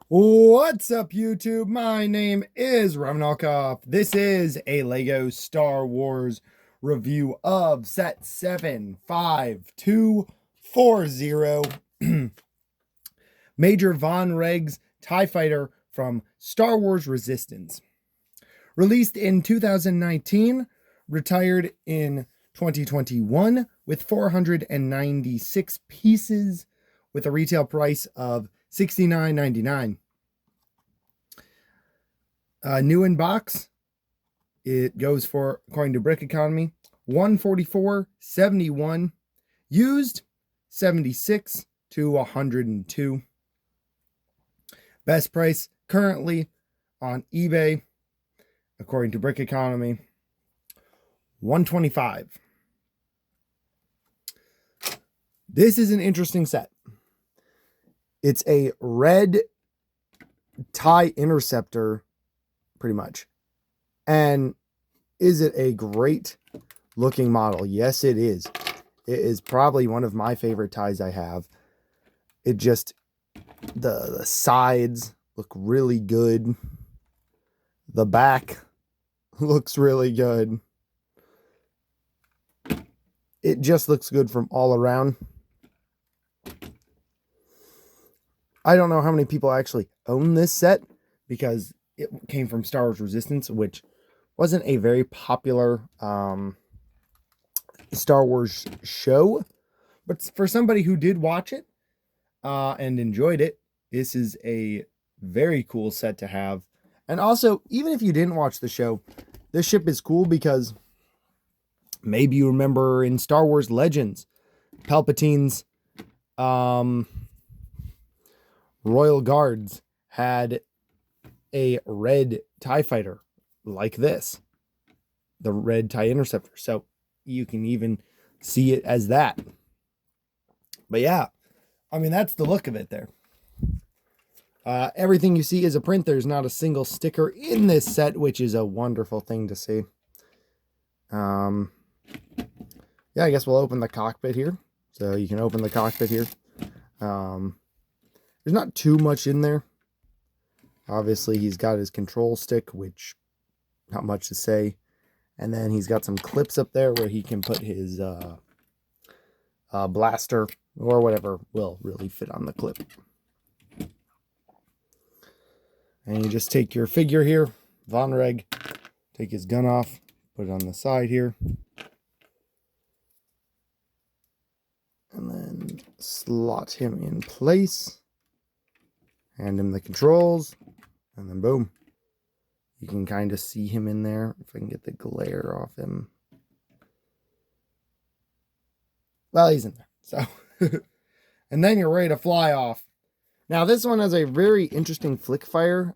What's up, YouTube? My name is Ramanalkov. This is a Lego Star Wars review of set 75240. Major Vonreg's TIE Fighter from Star Wars Resistance. Released in 2019, retired in 2021 with 496 pieces with a retail price of $69.99. New in box, it goes for, according to Brick Economy, $144.71. Used, $76 to $102. Best price currently on eBay, according to Brick Economy, $125. This is an interesting set. It's a red TIE Interceptor, pretty much. And is it a great looking model? Yes, it is. It is probably one of my favorite TIEs I have. It just, the sides look really good. The back looks really good. It just looks good from all around. I don't know how many people actually own this set because it came from Star Wars Resistance, which wasn't a very popular Star Wars show. But for somebody who did watch it and enjoyed it, this is a very cool set to have. And also, even if you didn't watch the show, this ship is cool because maybe you remember in Star Wars Legends, Palpatine's Royal Guards had a red TIE Fighter like this, the red TIE Interceptor. So you can even see it as that. But yeah, I mean, that's the look of it there. Everything you see is a print. There's not a single sticker in this set, which is a wonderful thing to see. Yeah, I guess we'll open the cockpit here. So you can open the cockpit here. There's not too much in there. Obviously, he's got his control stick, which not much to say. And then he's got some clips up there where he can put his blaster or whatever will really fit on the clip. And you just take your figure here, Vonreg, take his gun off, put it on the side here. And then slot him in place. Hand him the controls. And then boom. You can kind of see him in there. If I can get the glare off him. Well, he's in there. So, and then you're ready to fly off. Now, this one has a very interesting flick fire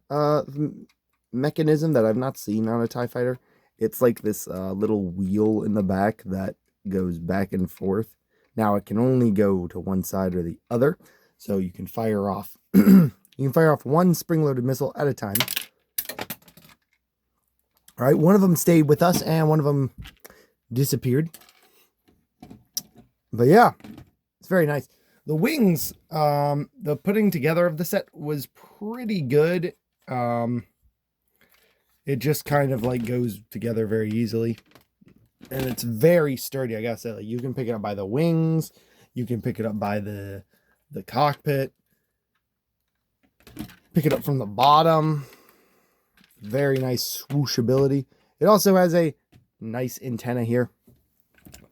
mechanism that I've not seen on a TIE Fighter. It's like this little wheel in the back that goes back and forth. Now, it can only go to one side or the other. So you can fire off. You can fire off one spring-loaded missile at a time. All right, one of them stayed with us and one of them disappeared. But yeah, it's very nice. The wings, the putting together of the set was pretty good. It just kind of like goes together very easily. And it's very sturdy, I gotta say. Like, you can pick it up by the wings. You can pick it up by the cockpit. Pick it up from the bottom. Very nice swooshability. It also has a nice antenna here.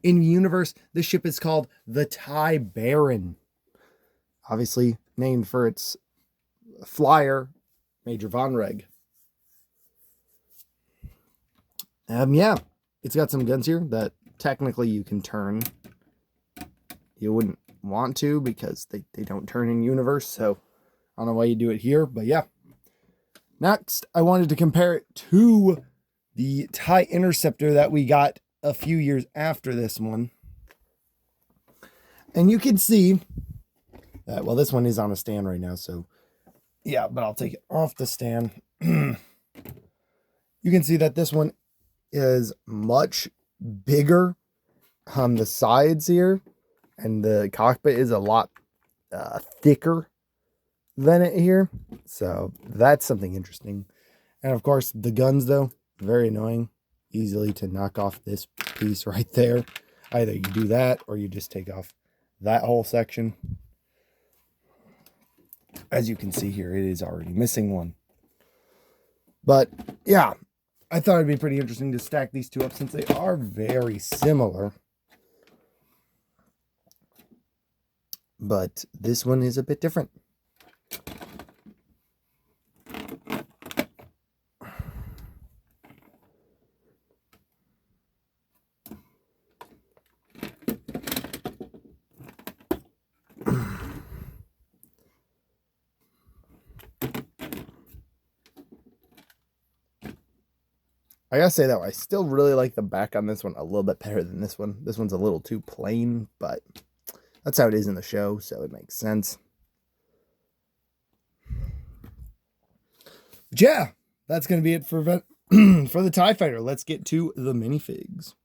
In universe, this ship is called the TIE Baron. Obviously named for its flyer, Major Vonreg. Yeah, it's got some guns here that technically you can turn. You wouldn't want to because they don't turn in universe, so I don't know why you do it here, but yeah. Next, I wanted to compare it to the TIE Interceptor that we got a few years after this one. And you can see that, well, this one is on a stand right now, so yeah, but I'll take it off the stand. You can see that this one is much bigger on the sides here, and the cockpit is a lot thicker than it here. So that's something interesting. And of course, the guns, though, very annoying. Easily to knock off this piece right there. Either you do that or you just take off that whole section. As you can see here, it is already missing one. But yeah, I thought it'd be pretty interesting to stack these two up since they are very similar. But this one is a bit different. I gotta say, though, I still really like the back on this one a little bit better than this one. This one's a little too plain, but that's how it is in the show, so it makes sense. But yeah, that's going to be it for for the TIE Fighter. Let's get to the minifigs.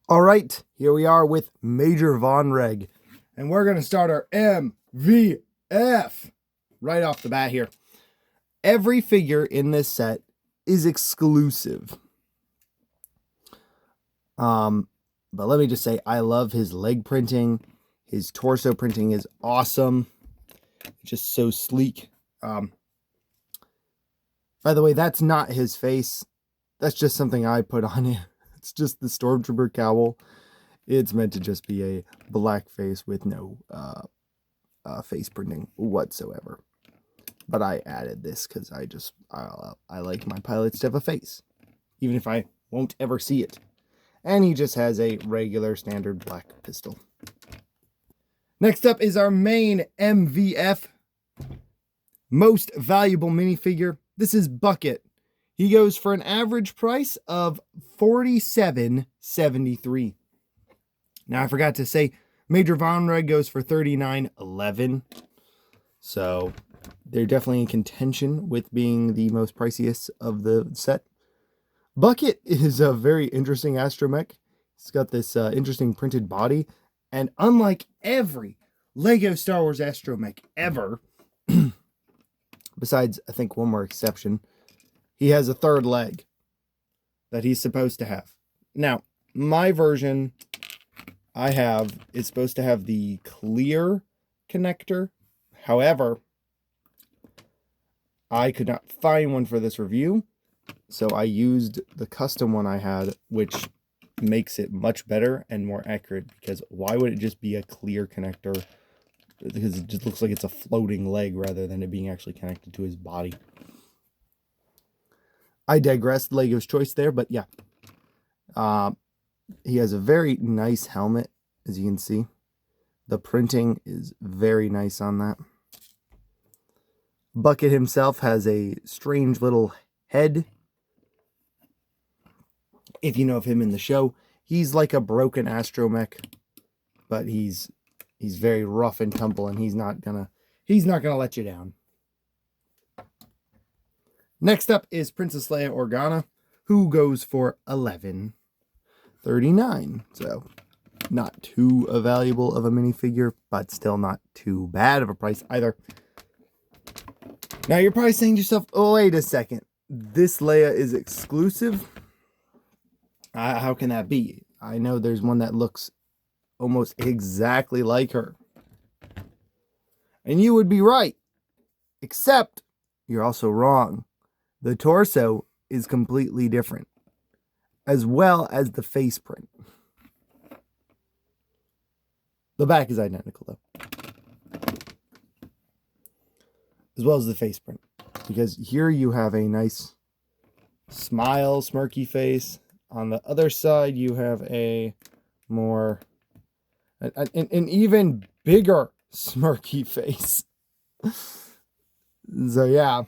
All right, here we are with Major Vonreg, and we're going to start our MVF right off the bat here. Every figure in this set is exclusive. But let me just say, I love his leg printing. His torso printing is awesome. Just so sleek. By the way, that's not his face. That's just something I put on it. It's just the Stormtrooper cowl. It's meant to just be a black face with no face printing whatsoever. But I added this because I like my pilots to have a face, even if I won't ever see it. And he just has a regular standard black pistol. Next up is our main MVF, most valuable minifigure. This is Bucket. He goes for an average price of $47.73. Now, I forgot to say, Major Vonreg goes for $39.11. So they're definitely in contention with being the most priciest of the set. Bucket is a very interesting astromech. It's got this interesting printed body. And unlike every Lego Star Wars astromech ever, besides, I think, one more exception, he has a third leg that he's supposed to have. Now, my version I have is supposed to have the clear connector. However, I could not find one for this review, so I used the custom one I had, which makes it much better and more accurate, because why would it just be a clear connector? Because it just looks like it's a floating leg rather than it being actually connected to his body. I digress, Lego's choice there, but yeah. He has a very nice helmet, as you can see. The printing is very nice on that. Bucket himself has a strange little head. If you know of him in the show, he's like a broken astromech, but he's very rough and tumble, and he's not gonna let you down. Next up is Princess Leia Organa, who goes for $11.39. So not too valuable of a minifigure, but still not too bad of a price either. Now you're probably saying to yourself, oh, wait a second. This Leia is exclusive? How can that be? I know there's one that looks almost exactly like her. And you would be right. Except you're also wrong. The torso is completely different, as well as the face print. The back is identical, though. As well as the face print. Because here you have a nice smile, smirky face. On the other side, you have a more... an even bigger smirky face. So, yeah.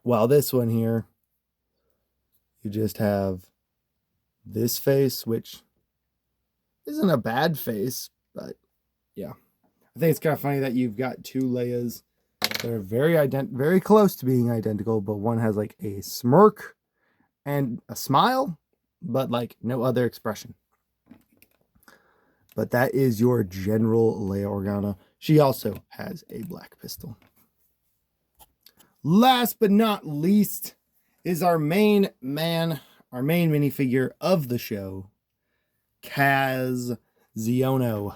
While this one here, you just have this face, which isn't a bad face, but yeah. I think it's kind of funny that you've got two Leias that are very close to being identical, but one has like a smirk and a smile, but like no other expression. But that is your general Leia Organa. She also has a black pistol. Last but not least is our main man, our main minifigure of the show, Kazuto Ziono,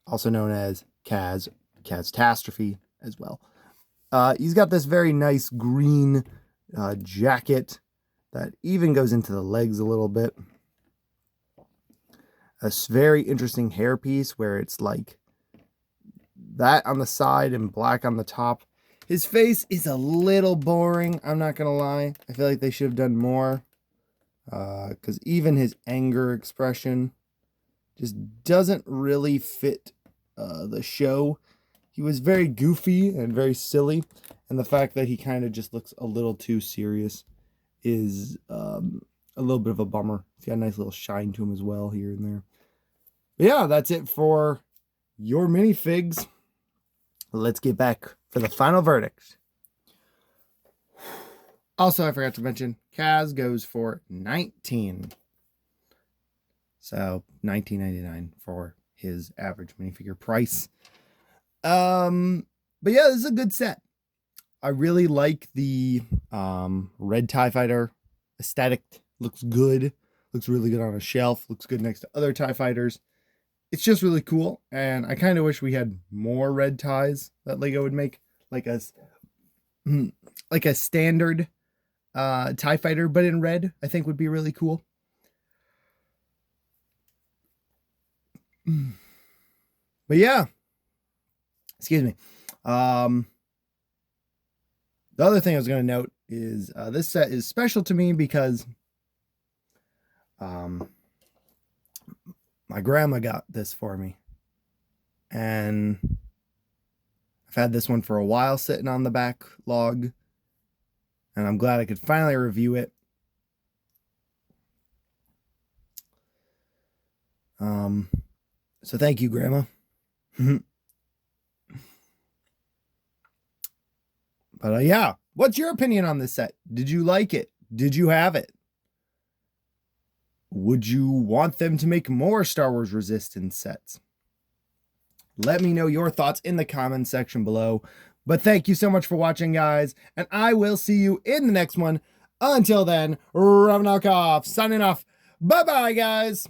also known as Kaztastrophe as well. He's got this very nice green jacket that even goes into the legs a little bit. A very interesting hairpiece where it's like that on the side and black on the top. His face is a little boring, I'm not gonna lie. I feel like they should have done more. Because even his anger expression just doesn't really fit the show. He was very goofy and very silly, and the fact that he kind of just looks a little too serious is a little bit of a bummer. He's got a nice little shine to him as well here and there. But yeah, that's it for your minifigs. Let's get back for the final verdict. Also, I forgot to mention, Kaz goes for $19. So $19.99 for his average minifigure price. But yeah, this is a good set. I really like the red TIE Fighter aesthetic. Looks good. Looks really good on a shelf. Looks good next to other TIE Fighters. It's just really cool. And I kind of wish we had more red TIEs that Lego would make. Like a standard TIE Fighter, but in red, I think would be really cool. But yeah, excuse me. The other thing I was going to note is this set is special to me because my grandma got this for me, and I've had this one for a while sitting on the backlog, and I'm glad I could finally review it. So thank you, Grandma. But yeah, what's your opinion on this set? Did you like it? Did you have it? Would you want them to make more Star Wars Resistance sets? Let me know your thoughts in the comments section below. But thank you so much for watching, guys, and I will see you in the next one. Until then, Ravnalkov signing off. Bye-bye, guys.